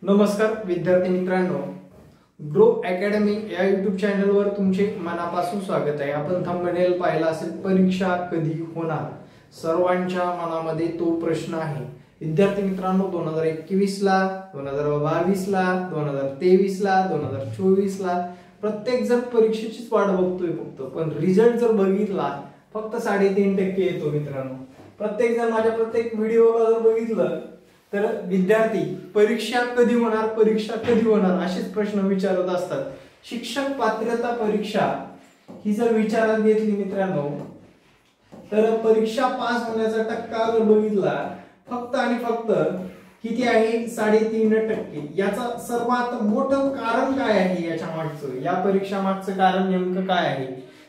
नमस्कार विद्यार्थी मित्रांनो, ग्रो अकॅडमी या युट्यूब चॅनलवर तुमचे मनापासून स्वागत आहे। आपण थंबनेल पाहिला असेल, परीक्षा कधी होणार, सर्वांच्या मनामध्ये तो प्रश्न आहे। विद्यार्थी मित्रांनो, 2021 ला, 2022 ला, 2023 ला, 2024 ला प्रत्येक जण परीक्षेचीच वाट बघतोय फक्त, पण रिझल्ट जर बघितला फक्त 3.5% येतो। मित्रांनो, प्रत्येक जण माझ्या प्रत्येक व्हिडिओला जर बघितलं तर विद्यार्थी परीक्षा कधी होणार, परीक्षा कधी होणार असेच प्रश्न विचारत असतात। शिक्षक पात्रता परीक्षा ही जर विचारात घेतली मित्रांनो, तर परीक्षा पास होण्याचा टक्का जर बघितला फक्त आणि फक्त किती आहे, 3.5%। याचा सर्वात मोठं कारण काय आहे, याच्या मागचं, या परीक्षा मागचं कारण नेमकं काय आहे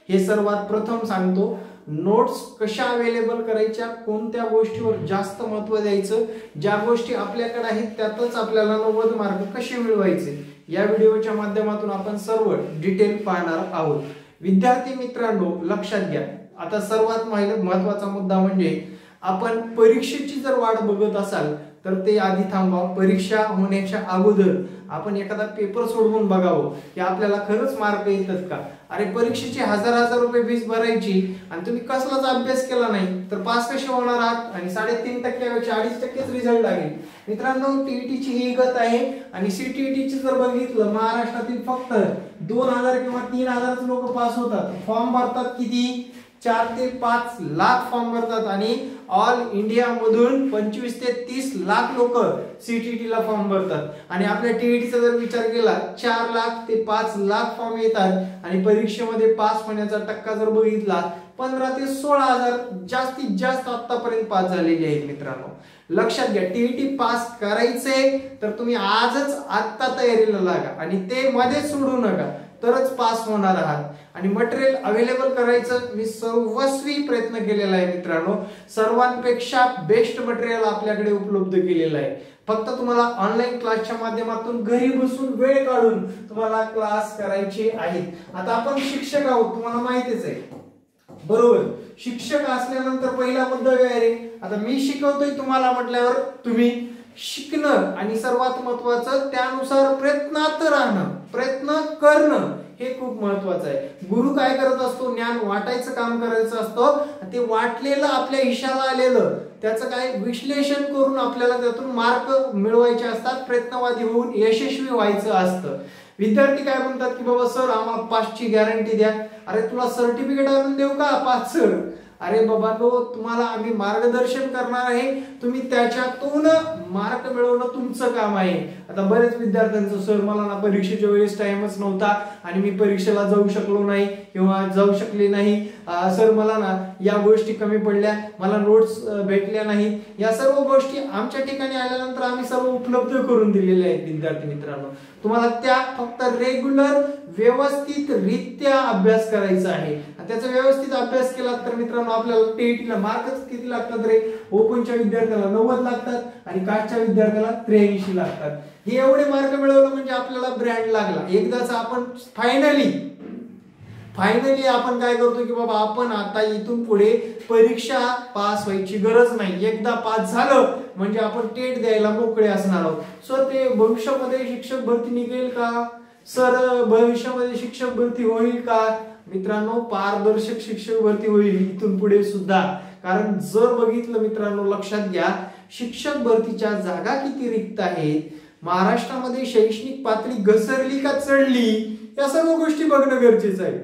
हे सर्वात प्रथम सांगतो। नोट्स कशा अवेलेबल करायच्या, कोणत्या गोष्टीवर जास्त महत्त्व द्यायचं, ज्या गोष्टी आपल्याकडे आहेत त्यातच आपल्याला 90 मार्क कसे मिळवायचे, या व्हिडिओच्या माध्यमातून आपण सर्व डिटेल पाहणार आहोत। विद्यार्थी मित्रांनो, लक्षात घ्या, आता सर्वात महत्त्वाचा मुद्दा म्हणजे आपण परीक्षेची जर वाट बघत असाल तर ते आधी थांबवा। परीक्षा होण्याच्या अगोदर आपण एखादा पेपर सोडवून बघावं की आपल्याला खरंच मार्क येतात का। अरे, परीक्षेची हजार रुपये फीस भरायची आणि तुम्ही कसलाच अभ्यास केला नाही तर पास कसे होणार आहात, आणि 3.5% 2.5%च रिझल्ट लागेल। मित्रांनो, टीईटीची ही गत आहे, आणि सीटीईटीची जर बघितलं महाराष्ट्रातील फक्त 2000 किंवा 3000 लोक पास होतात। फॉर्म भरतात किती, 4 ते 5 लाख फॉर्म भरतात, आणि ऑल इंडिया मधून 25 ते 30 लाख लोक सीटीईटी ला फॉर्म भरतात। आणि आपल्या टीईटीचा जर विचार केला 4 लाख ते 5 लाख फॉर्म येतात, आणि परीक्षेमध्ये पास होण्याचा टक्का जर बघितला 15 ते 16,000 जास्तीत जास्त आतापर्यंत पास झालेले आहेत। मित्रांनो, लक्षात घ्या, टीईटी पास करायचे तर तुम्ही आजच आता तयारीला लागा, आणि ते मध्ये सोडू नका, तरच पास होणार आहात। आणि मटेरियल अवेलेबल करायचं मी सर्वस्वी प्रयत्न केलेला आहे। मित्रांनो, सर्वांपेक्षा बेस्ट मटेरियल आपल्याकडे उपलब्ध केलेलं आहे। फक्त तुम्हाला ऑनलाईन क्लासच्या माध्यमातून घरी बसून वेळ काढून तुम्हाला क्लास करायचे आहेत। आता आपण शिक्षक आहोत, तुम्हाला माहितीच आहे, बरोबर। शिक्षक असल्यानंतर पहिला मुद्दा काय रे, आता मी शिकवतोय तुम्हाला म्हटल्यावर तुम्ही शिकणं, आणि सर्वात महत्वाचं त्यानुसार प्रयत्नात राहणं, प्रयत्न करणं हे खूप महत्वाचं आहे। गुरु काय करत असतो, ज्ञान वाटायचं काम करायचं असतं, ते वाटलेलं आपल्या हिशाला आलेलं त्याचं काय विश्लेषण करून आपल्याला त्यातून मार्क मिळवायचे असतात, प्रयत्नवादी होऊन यशस्वी व्हायचं असतं। विद्यार्थी काय म्हणतात की बाबा सर आम्हाला पासची गॅरंटी द्या। अरे, तुला सर्टिफिकेट आणून देऊ का पासचं? अरे बाबा नो, तुम्हाला आम्ही मार्गदर्शन करणार आहे, तुम्ही त्याच्यातून मार्क मिळवणं तुमचं काम आहे। आता बरेच विद्यार्थ्यांचं, सर मला ना परीक्षेच्या वेळेस टाइमच नव्हता आणि मी परीक्षेला जाऊ शकलो नाही किंवा जाऊ शकले नाही, सर मला ना या गोष्टी कमी पडल्या, मला नोट्स भेटल्या नाही। या सर्व गोष्टी आमच्या ठिकाणी आल्यानंतर आम्ही सर्व उपलब्ध करून दिलेले आहेत। विद्यार्थी मित्रांनो, तुम्हाला त्या फक्त रेग्युलर व्यवस्थित रित्या अभ्यास करायचा आहे। त्याचा व्यवस्थित अभ्यास केला तर मित्रांनो आपल्याला टीईटीला मार्कच किती लागतात रे, ओपनच्या विद्यार्थ्याला 90 लागतात आणि कास्टच्या विद्यार्थ्याला 83 लागतात। हे एवढे मार्क मिळवलं म्हणजे आपल्याला ब्रँड लागला। एकदाच आपण फायनली आपण काय करतो की बाबा आपण आता इथून पुढे परीक्षा पास व्हायची गरज नाही, एकदा पास झालं म्हणजे आपण टेट द्यायला मोकळे असणार आहोत। सर, ते भविष्यामध्ये शिक्षक भरती निघेल का, सर भविष्यामध्ये शिक्षक भरती होईल का? मित्रांनो, पारदर्शक शिक्षक भरती होईल इथून पुढे सुद्धा। कारण जर बघितलं मित्रांनो, लक्षात घ्या, शिक्षक भरतीच्या जागा किती रिक्त आहेत, महाराष्ट्रामध्ये शैक्षणिक पातळी घसरली का चढली, या सर्व गोष्टी बघणं गरजेचं आहे।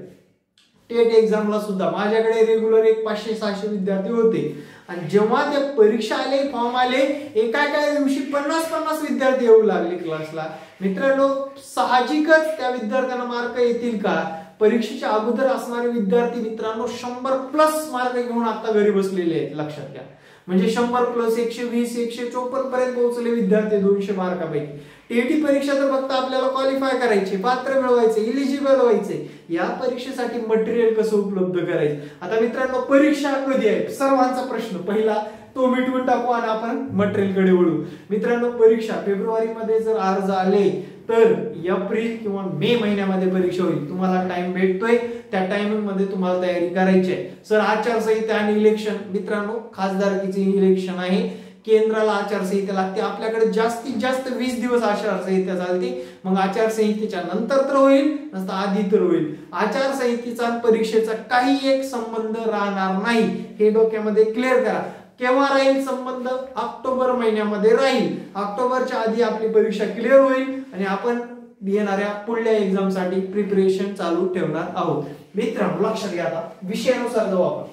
टेट एक्झामला सुद्धा माझ्याकडे रेग्युलर 500-600 विद्यार्थी होते, आणि जेव्हा ते परीक्षा आले, फॉर्म आले, एका दिवशी 50-50 विद्यार्थी येऊ लागले क्लासला। मित्रांनो, साहजिकच त्या विद्यार्थ्यांना मार्क येतील का? परीक्षेच्या अगोदर असणारे विद्यार्थी मित्रांनो 100+ मार्क घेऊन आता घरी बसलेले आहेत। लक्षात घ्या, म्हणजे 100+, 120, 154 पर्यंत पोहोचले विद्यार्थी 200 मार्कापैकी। टीईटी परीक्षा तर फक्त आपल्याला क्वालिफाय करायचे, पात्र मिळवायचे, इलिजिबल व्हायचे। या परीक्षेसाठी मटेरियल कसं उपलब्ध करायचं? आता मित्रांनो, परीक्षा कधी आहे सर्वांचा प्रश्न पहिला तो मिटवून टाकू आणि आपण मटेरियल कडे वळू। मित्रांनो, परीक्षा फेब्रुवारी मध्ये जर अर्ज आले तर एप्रिल किंवा मे महिन्यामध्ये परीक्षा होईल। तुम्हाला टाइम भेटतोय, त्या टायमिंग मध्ये तुम्हाला तयारी करायची आहे। सर, आचारसंहिता आणि इलेक्शन, मित्रांनो खासदारकीचे इलेक्शन आहे, केंद्राला आचारसंहिता लागते. आपल्याकडे जास्तीत जास्त 20 दिवस आचारसंहिता चालते. मग आचारसंहितेच्या नंतर तर होईल, नसता आधी तर होईल. आचारसंहितेचा परीक्षेचा काही एक संबंध राहणार नाही, हे डोक्यामध्ये क्लिअर करा. केव्हा राहील संबंध? ऑक्टोबर महिन्यामध्ये राहील. ऑक्टोबरच्या आधी आपली परीक्षा क्लिअर होईल आणि आपण येणाऱ्या पुढल्या एक्झाम साठी प्रिपरेशन चालू ठेवणार आहोत. मित्रांनो लक्षात घ्या, आता विषयानुसार जाऊ आपण.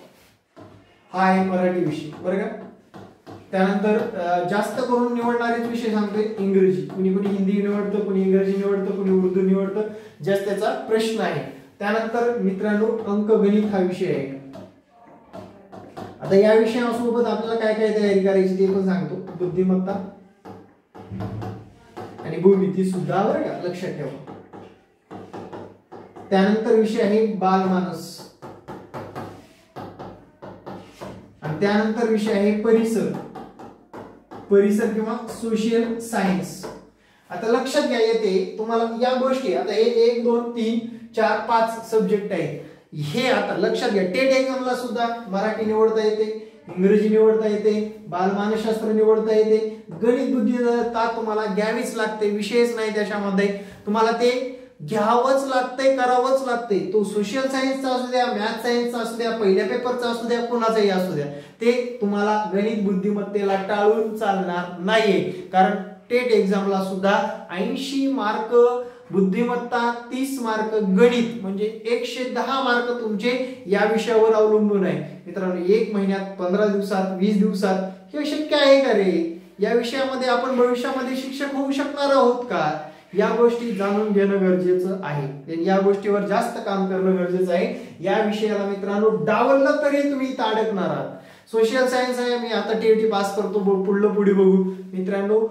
हा आहे मराठी विषय, बरं का. त्यानंतर जास्त करून निवडणारेच विषय सांगतोय इंग्रजी. कुणी कुणी हिंदी निवडतं, कुणी इंग्रजी निवडतं, कुणी उर्दू निवडतं, जस्ट त्याचा प्रश्न आहे. त्यानंतर मित्रांनो अंकगणित हा विषय आहे. आता या विषयासोबत आपल्याला काय काय तयारी करायची ते पण सांगतो. बुद्धिमत्ता आणि भूमिती सुद्धा, बरं का, लक्षात ठेवा. त्यानंतर विषय आहे बालमानस आणि त्यानंतर विषय आहे परिसर किंवा सोशल सायन्स. आता लक्षात घ्या, येते तुम्हाला या गोष्टी. आता हे 1 2 3 4 5 सब्जेक्ट आहेत. हे आता लक्षात घ्या, टेट एक्झामला सुद्धा मराठी निवडता येते, इंग्रजी निवडता येते, बालमानसशास्त्र निवडता येते, गणित बुद्धिमत्ता तुम्हाला घ्यावीच लागते. विषयच नाही त्याच्यामध्ये, तुम्हाला ते घ्यावंच लागतंय, करावंच लागतंय. तो सोशल सायन्सचा असू द्या, मॅथ सायन्सचा असू द्या, पहिल्या पेपरचा असू द्या, कोणाचाही असू द्या, ते तुम्हाला गणित बुद्धिमत्तेला टाळून चालणार नाहीये. कारण टेट एक्झामला सुद्धा 80 मार्क बुद्धिमत्ता, 30 मार्क गणित, म्हणजे 110 मार्क तुमचे या विषयावर अवलंबून आहे. मित्रांनो 1 महिन्यात, 15 दिवसात, 20 दिवसात हे शक्य आहे का रे? या विषयामध्ये आपण भविष्यामध्ये शिक्षक होऊ शकणार आहोत का? या गोष्टी जाणून घेणं गरजेचं आहे. या गोष्टीवर जास्त काम करणं गरजेचं आहे. या विषयाला मित्रांनो डावललं तरी तुम्ही इथं अडकणार आहात. सोशल सायन्स आहे, मी आता टीईटी पास करतो, पुढे बघू. मित्रांनो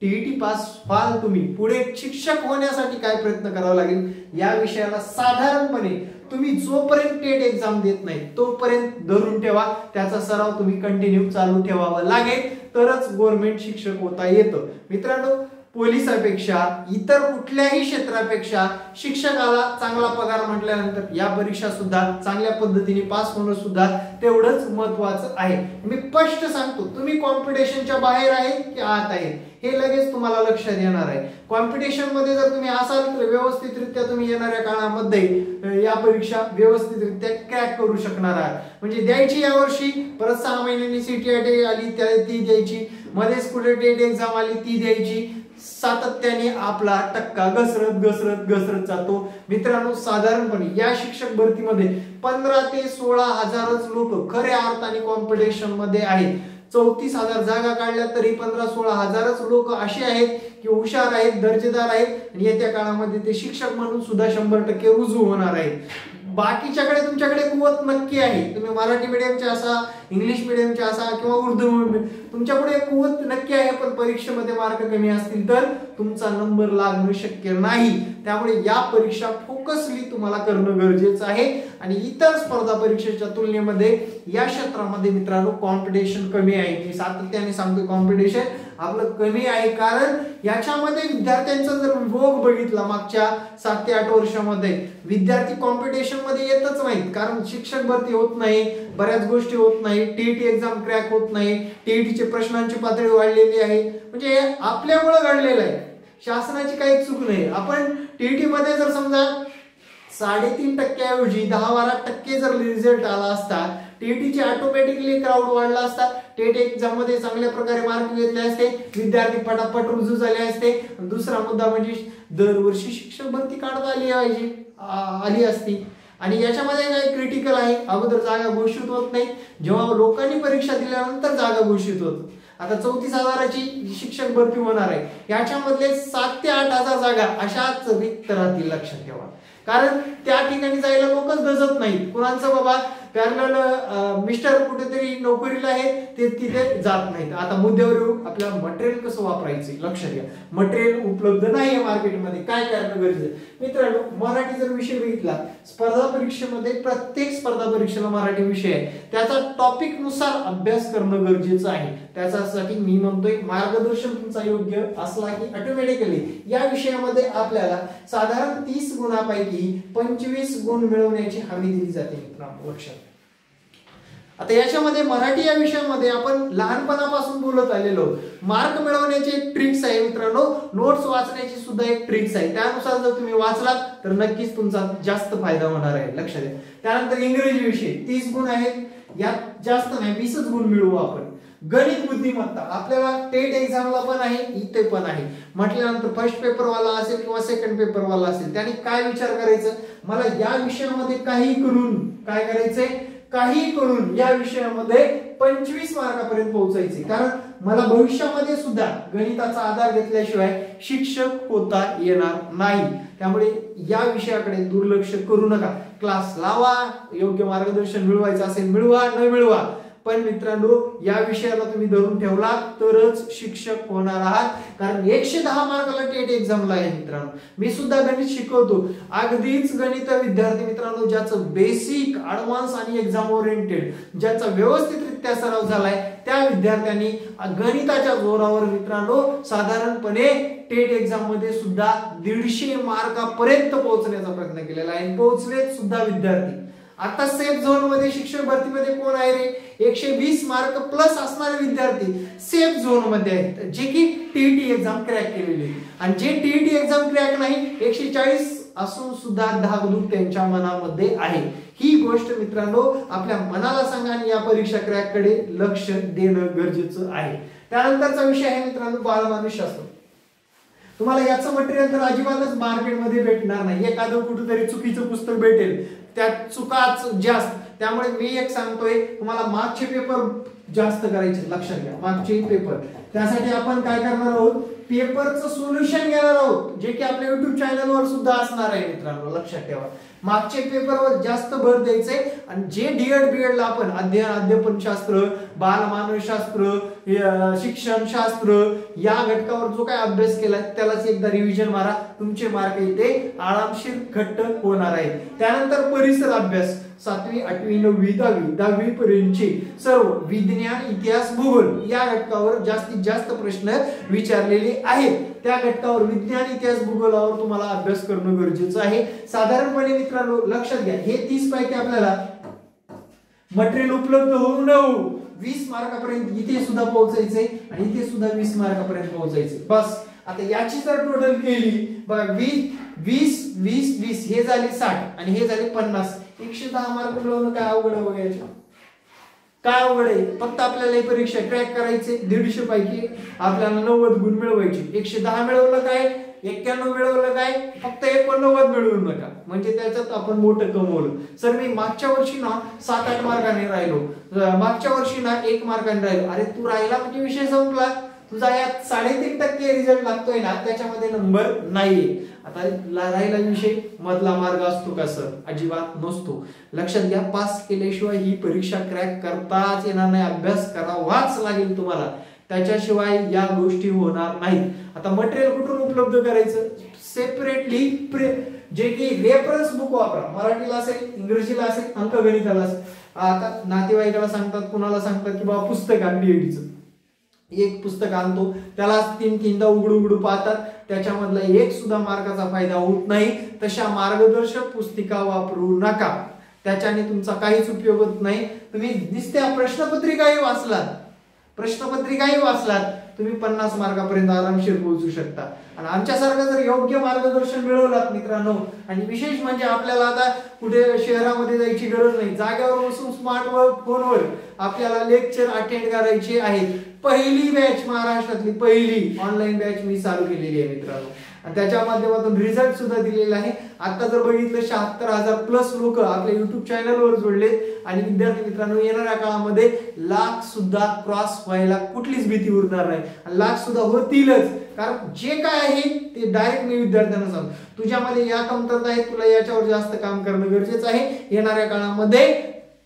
टीईटी पास व्हाल तुम्ही, पुढे शिक्षक होण्यासाठी काय प्रयत्न करावा लागेल या विषयाला साधारणपणे तुम्ही जोपर्यंत टेट एक्झाम देत नाही तोपर्यंत धरून ठेवा. त्याचा सराव तुम्ही कंटिन्यू चालू ठेवावा लागेल, तरच गव्हर्नमेंट शिक्षक होता येतं. मित्रांनो पोलिसापेक्षा इतर कुठल्याही क्षेत्रापेक्षा शिक्षकाला चांगला पगार म्हटल्यानंतर या परीक्षा सुद्धा चांगल्या पद्धतीने पास होणं सुद्धा तेवढंच महत्वाचं आहे. मी स्पष्ट सांगतो, तुम्ही कॉम्पिटिशनच्या बाहेर आहे की आत आहे हे लगेच तुम्हाला लक्षात येणार आहे. कॉम्पिटिशन मध्ये जर तुम्ही असाल तर व्यवस्थितरित्या तुम्ही येणाऱ्या काळामध्ये या परीक्षा व्यवस्थितरित्या क्रॅक करू शकणार आहात. म्हणजे द्यायची यावर्षी, परत 6 महिन्यांनी सीटीआयटी आली ती द्यायची, मध्येच कुठे टेट एक्झाम आली ती द्यायची. सातत्याने आपला टक्का घसरत जातो. मित्रांनो साधारणपणे या शिक्षक भरतीमध्ये 15 ते 16 हजारच लोक खऱ्या अर्थाने कॉम्पिटिशन मध्ये आहेत. 34,000 जागा काढल्या तरी 15-16 हजारच लोक असे आहेत की हुशार आहेत, दर्जेदार आहेत आणि येत्या काळामध्ये ते शिक्षक म्हणून सुद्धा 100% रुजू होणार आहेत. बाकीच्याकडे तुमच्याकडे कुवत नक्की आहे. तुम्ही मराठी मीडियमचे असा, इंग्लिश मीडियमचे असा किंवा उर्दू मीडियम, तुमच्याकडे कुवत नक्की आहे, पण परीक्षेमध्ये मार्क कमी असतील तर तुमचा नंबर लागणं शक्य नाही. त्यामुळे या परीक्षा फोकसली तुम्हाला करणं गरजेचं आहे. आणि इतर स्पर्धा परीक्षेच्या तुलनेमध्ये या क्षेत्रामध्ये मित्रांनो कॉम्पिटिशन कमी आहे. मी सातत्याने सांगतो कॉम्पिटिशन आपलं कमी आहे, कारण याच्यामध्ये विद्यार्थ्यांचा जर भोग बघितला मागच्या 7 ते 8 वर्षामध्ये विद्यार्थी कॉम्पिटिशन मध्ये येतच नाहीत. कारण शिक्षक भरती होत नाही, बऱ्याच गोष्टी होत नाही, टीईटी एक्झाम क्रॅक होत नाही, टीईटीचे प्रश्नांची पातळी वाढलेली आहे. म्हणजे आपल्यामुळे घडलेलं आहे, शासनाची काही चूक नाही. आपण टीईटी मध्ये जर समजा 3.5% ऐवजी 10-12% जर रिझल्ट आला असता, टीईटीचे ऑटोमॅटिकली क्राऊड वाढला असता, टेट एक्झाम मध्ये चांगल्या प्रकारे मार्क घेतले असते, विद्यार्थी पटापट रुजू झाले असते. दुसरा मुद्दा म्हणजे दरवर्षी शिक्षक भरती काढता आली असती. आणि याच्यामध्ये काही क्रिटिकल आहे, अगोदर जागा घोषित होत नाही, जेव्हा लोकांनी परीक्षा दिल्यानंतर जागा घोषित होत. आता 34,000ची शिक्षक भरती होणार आहे, याच्यामधले 7 ते 8 हजार जागा अशाच रिक्त राहतील, लक्षात ठेवा. कारण त्या ठिकाणी जायला लोकच धजत नाहीत. कुणाचं बाबा पॅरलल मिस्टर कुठेतरी नोकरीला आहे ते तिथे जात नाहीत. आता मुद्द्यावर येऊ, आपल्याला मटेरियल कसं वापरायचं लक्षात घ्या. मटेरियल उपलब्ध नाहीये मार्केटमध्ये, काय करणं गरजेचं. मित्रांनो मराठी जर विषय बघितला, स्पर्धा परीक्षेमध्ये प्रत्येक स्पर्धा परीक्षेला मराठी विषय आहे, त्याचा टॉपिक नुसार अभ्यास करणं गरजेचं आहे. त्याच्यासाठी मी म्हणतोय मार्गदर्शन तुमचा योग्य असला की ऑटोमॅटिकली या विषयामध्ये आपल्याला साधारण 30 गुणापैकी 25 गुण मिळवण्याची हमी दिली जाते. मित्रांनो लक्षात. आता याच्यामध्ये मराठी या विषयामध्ये आपण लहानपणापासून बोलत आलेलो, मार्क मिळवण्याची एक ट्रिक्स आहे मित्रांनो, नोट्स वाचण्याची सुद्धा एक ट्रिक्स आहे, त्यानुसार जर तुम्ही वाचलात तर नक्कीच तुमचा जास्त फायदा होणार आहे, लक्षात घ्या. त्यानंतर इंग्रजी विषय 30 गुण आहेत, यात जास्त नाही 20च गुण मिळवू आपण. गणित बुद्धिमत्ता आपल्याला टेट एक्झामला पण आहे, इथे पण आहे म्हटल्यानंतर फर्स्ट पेपर वाला असेल किंवा सेकंड पेपर वाला असेल, त्याने काय विचार करायचं, मला या विषयामध्ये काही करून काय करायचंय, काही करून या विषयामध्ये 25 मार्कापर्यंत पोहोचायचे, कारण मला भविष्यामध्ये सुद्धा गणिताचा आधार घेतल्याशिवाय शिक्षक होता येणार नाही. त्यामुळे या विषयाकडे दुर्लक्ष करू नका, क्लास लावा, योग्य मार्गदर्शन मिळवायचं असेल मिळवा, न मिळवा, पण मित्रांनो या विषयाला तुम्ही धरून ठेवला तरच शिक्षक होणार आहात, कारण 110 मार्काला टेट एक्झामला आहे मित्रांनो. मी सुद्धा गणित शिकवतो, अगदीच गणित विद्यार्थी मित्रांनो ज्याचं बेसिक, ऍडव्हान्स आणि एक्झाम ओरिएंटेड, ज्याचा व्यवस्थितरित्या सराव झालाय त्या विद्यार्थ्यांनी गणिताच्या जोरावर मित्रांनो साधारणपणे टेट एक्झाम मध्ये सुद्धा 150 मार्कापर्यंत पोहोचण्याचा प्रयत्न केलेला आहे, पोहोचलेत सुद्धा विद्यार्थी. आता सेफ झोन मध्ये शिक्षक भरतीमध्ये कोण आहे रे, 120 मार्क प्लस असणारे विद्यार्थी सेफ झोन मध्ये आहेत, जे की टीईटी एक्झाम क्रॅक केलेले, आणि जे टीईटी एक्झाम क्रॅक नाही 140 असून सुद्धा धाकधूक त्यांच्या मनामध्ये आहे. ही गोष्ट मित्रांनो आपल्या मनाला सांगा आणि या परीक्षा क्रॅक कडे लक्ष देणं गरजेचं आहे. त्यानंतरचा विषय आहे मित्रांनो बालमानसशास्त्र. तुम्हाला याचं मटेरियल तर अजिबातच मार्केटमध्ये भेटणार नाही, एखादं कुठेतरी चुकीचं पुस्तक भेटेल, त्यात चुकाच जास्त. त्यामुळे मी एक सांगतोय तुम्हाला मागचे पेपर जास्त करायचे, लक्षात घ्या मागचे पेपर. त्यासाठी आपण काय करणार आहोत, पेपरचं सोल्युशन घेणार आहोत, जे की आपल्या युट्यूब चॅनलवर सुद्धा असणार आहे मित्रांनो, लक्षात ठेवा. मागचे पेपरवर जास्त भर द्यायचे, आणि जे डीएड बीएड ला आपण अध्यापन शास्त्र, बालमानसशास्त्र, शिक्षण शास्त्र या घटकावर जो काय अभ्यास केला त्यालाच एकदा रिव्हिजन मारा, तुमचे मार्क इथे आरामशीर घट्ट होणार आहे. त्यानंतर परिसर अभ्यास 7वी 8वी 9वी 10वी पर्यंतचे सर्व विज्ञान, इतिहास, भूगोल या घटकावर जास्तीत जास्त प्रश्न विचारलेले आहेत. त्या घटकावर विज्ञान, इतिहास, भूगोलावर तुम्हाला अभ्यास करणं गरजेचं आहे. साधारणपणे मित्रांनो लक्षात घ्या, हे 30 पैकी आपल्याला मटेरियल उपलब्ध होऊ न होऊ 20 मार्कापर्यंत इथे सुद्धा पोहोचायचे आणि इथे सुद्धा 20 मार्कापर्यंत पोहोचायचे बस. आता याची जर टोटल केली बघा 20 हे झाले 60 आणि हे झाले 50, 110 मार्क मिळवणं काय अवघड आहे बघायचं, काय अवघड आहे. फक्त आपल्याला ही परीक्षा क्रॅक करायचे, 150 पैकी आपल्याला 90 गुण मिळवायचे. 110 मिळवलं काय, 91 मिळवलं काय, फक्त 89 मिळवू नका, म्हणजे त्याच्यात आपण मोठं कमवलं. सर मी मागच्या वर्षी ना 7-8 मार्काने राहिलो, मागच्या वर्षी ना 1 मार्काने राहिलो. अरे तू राहिला म्हणजे विषय संपला, तुझा यात 3.5% रिझल्ट लागतोय ना, त्याच्यामध्ये नंबर नाहीये. आता राहिला विषय मधला मार्ग असतो का सर, अजिबात नसतो. लक्षात घ्या, पास केल्याशिवाय ही परीक्षा क्रॅक करताच येणार नाही, अभ्यास करावाच लागेल तुम्हाला, त्याच्याशिवाय या गोष्टी होणार नाहीत. आता मटेरियल कुठून उपलब्ध करायचं, सेपरेटली जे की रेफरन्स बुक वापरा, मराठीला असेल, इंग्रजीला असेल, अंकगणिताला असेल. आता नातेवाईकाला सांगतात, कुणाला सांगतात की बाबा पुस्तक आण डीएडीचं, एक पुस्तक आणतो त्याला 3-3दा उघडू पाहतात, त्याच्यामधला एक सुद्धा मार्काचा फायदा होत नाही. तशा मार्गदर्शक पुस्तिका वापरू नका, त्याच्याने तुमचा काहीच उपयोग होत नाही. तुम्ही नुसत्या प्रश्नपत्रिकाही वाचलात तुम्ही 50 मार्कापर्यंत आरामशीर पोहोचू शकता. आणि आमच्यासारखं जर योग्य मार्गदर्शन मिळवलात मित्रांनो, आणि विशेष म्हणजे आपल्याला आता कुठे शहरामध्ये जायची गरज नाही, जागेवर बसून स्मार्ट फोनवर आपल्याला लेक्चर अटेंड करायचे आहेत. पहिली बॅच, महाराष्ट्रातली पहिली ऑनलाईन बॅच मी चालू केलेली आहे मित्रांनो, आणि त्याच्या माध्यमातून रिझल्ट सुद्धा दिलेला आहे. आता जर बघितलं 76,000 प्लस लोक आपल्या युट्यूब चॅनलवर जोडले, आणि विद्यार्थी मित्रांनो येणाऱ्या काळामध्ये लाख सुद्धा क्रॉस व्हायला कुठलीच भीती उरणार नाही, आणि लाख सुद्धा होतीलच. कारण जे काय आहे ते डायरेक्ट मी विद्यार्थ्यांना सांगतो, तुझ्यामध्ये या कमतरता आहेत, तुला याच्यावर जास्त काम करणं गरजेचं आहे. येणाऱ्या काळामध्ये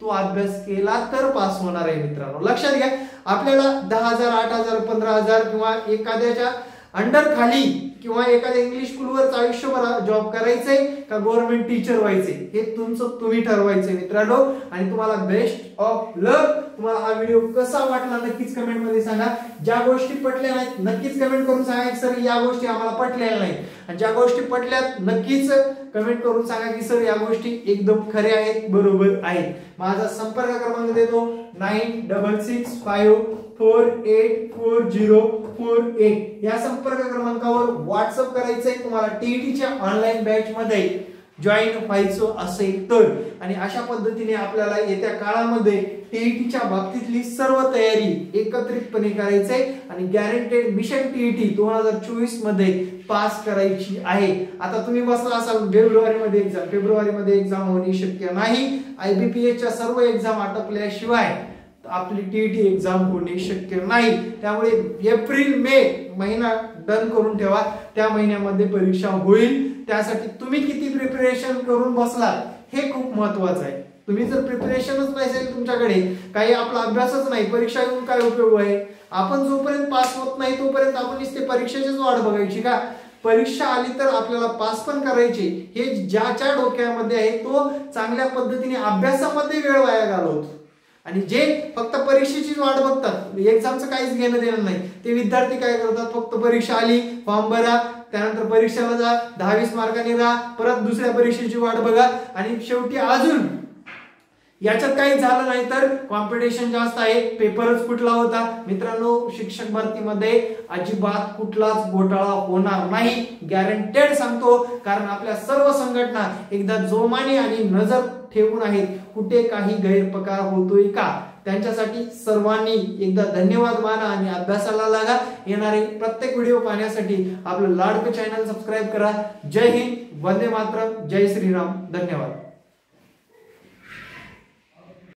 तू अभ्यास केला तर पास होणार आहे मित्रांनो, लक्षात घ्या. आपल्याला 10,000 8,000 15,000 किंवा एखाद्याच्या अंडर खाली किंवा एखाद्या इंग्लिश स्कूलवर आयुष्यभर जॉब करायचंय का गव्हर्नमेंट टीचर व्हायचंय, हे तुमचं तुम्ही ठरवायचंय मित्रांनो. आणि तुम्हाला बेस्ट ऑफ लक. तुम्हाला हा व्हिडिओ कसा वाटला नक्कीच कमेंट मध्ये सांगा। ज्या गोष्टी पटल्या नाहीत नक्कीच कमेंट करून सांगा की सर या गोष्टी आम्हाला पटलेल्या नाहीत, आणि ज्या गोष्टी पटल्यात नक्कीच कमेंट करून सांगा की सर या गोष्टी एकदम खऱ्या आहेत, बरोबर आहेत। माझा संपर्क क्रमांक देतो 9665484048 या संपर्क क्रमांकावर व्हॉट्सअप करायचंय तुम्हाला टीईटीच्या ऑनलाईन बॅच मध्ये जॉईन व्हायचं असेल तर। आणि अशा पद्धतीने आपल्याला येत्या काळामध्ये टीईटीच्या बाबतीतली सर्व तयारी एकत्रितपणे करायची आहे आणि गॅरंटेड मिशन टीईटी 2024 मध्ये पास करायची आहे। आता तुम्ही बसला असाल फेब्रुवारी मध्ये एक्झाम होणे शक्य नाही, आयबीपीएस च्या सर्व एक्झाम आटोपल्याशिवाय आपली टीईटी एक्झाम होणे शक्य नाही, त्यामुळे एप्रिल मे महिना डन करून ठेवा, त्या महिन्यामध्ये परीक्षा होईल। त्यासाठी तुम्ही किती प्रिपरेशन करून बसलात हे खूप महत्त्वाचं आहे। तुम्ही जर प्रिपरेशनच नसेल तुमच्याकडे, काही आपला अभ्यासच नाही, परीक्षा येऊन काय उपयोग आहे? आपण जोपर्यंत पास होत नाही तोपर्यंत आपण नुसते परीक्षेचीच वाट बघायची का? परीक्षा आली तर आपल्याला पास पण करायचे, हे ज्याच्या डोक्यामध्ये आहे तो चांगल्या पद्धतीने अभ्यासामध्ये वेळ वाया घालवतो। आणि जे फक्त परीक्षेची वाट बघतात, एक्झामचं काहीच घेणं देणं नाही, ते विद्यार्थी काय करतात, फक्त परीक्षा आली फॉर्म भरा, त्यानंतर परीक्षेला जा, 10-20 मार्कांनी राहा, परत दुसऱ्या परीक्षेची वाट बघा, आणि शेवटी अजून याच्यात काही झालं नाही तर कॉम्पिटिशन जास्त आहे, पेपरच फुटला होता। मित्रांनो, शिक्षक भरतीमध्ये अजिबात कुठलाच घोटाळा होणार नाही, गॅरंटेड सांगतो, कारण आपल्या सर्व संघटना एकदा जोमाने आणि नजर ठेवून आहेत, कुठे काही गैरप्रकार होतोय का। त्यांच्यासाठी सर्वांनी एकदा धन्यवाद माना आणि अभ्यासाला लागा। येणारे प्रत्येक व्हिडिओ पाहण्यासाठी आपलं लाडकं चॅनल सबस्क्राइब करा। जय हिंद, वंदे मातरम, जय श्रीराम, धन्यवाद।